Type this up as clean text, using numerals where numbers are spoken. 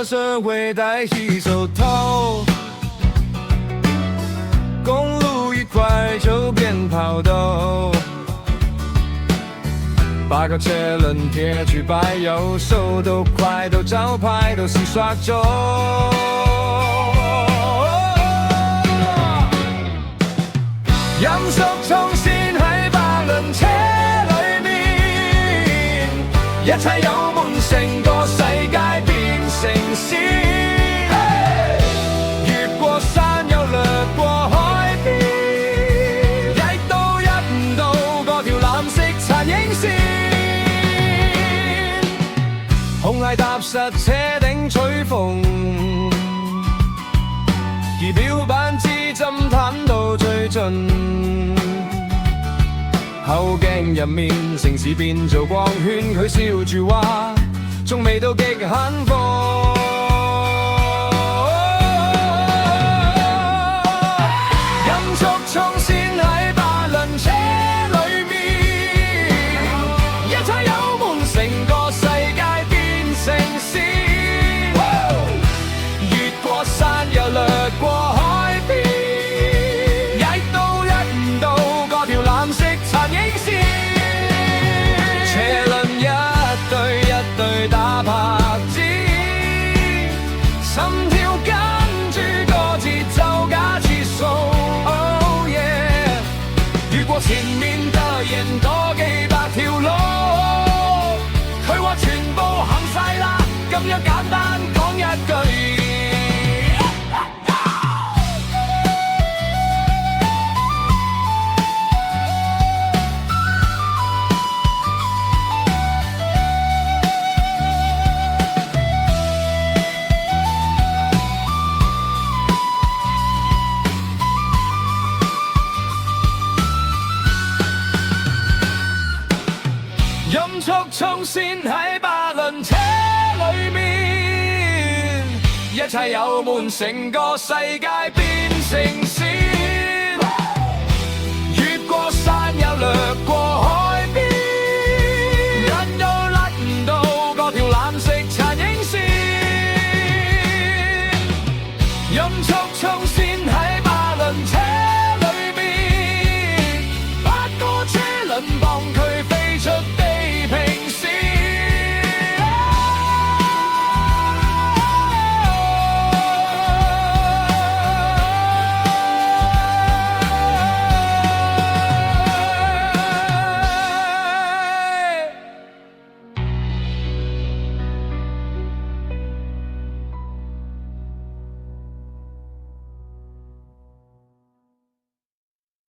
个社会代替手头，公路一块就变跑道，把个车轮贴去摆右手都快到招牌都是刷咗。音速衝線喺百輪車裏面，一切油門成個世界變成仙，越過山又掠過海邊，亦都入唔到嗰條藍色殘影線。紅泥踏實車頂吹風，儀表板支針彈到最盡，後鏡入面城市變做光圈，佢笑住話仲未到極限課。音速衝線喺百輪車裏面，一踩油門成個世界變成仙，越過山又掠過海邊，亦都入唔到嗰條藍色殘影線。車輪一對一對打拍子，心跳跟住個節奏加次數。Oh yeah， 越過前面的人多幾百條路，佢話全部行晒啦，咁樣簡單講一句。音速衝線喺百輪車裏面，一切油門成個世界變成仙。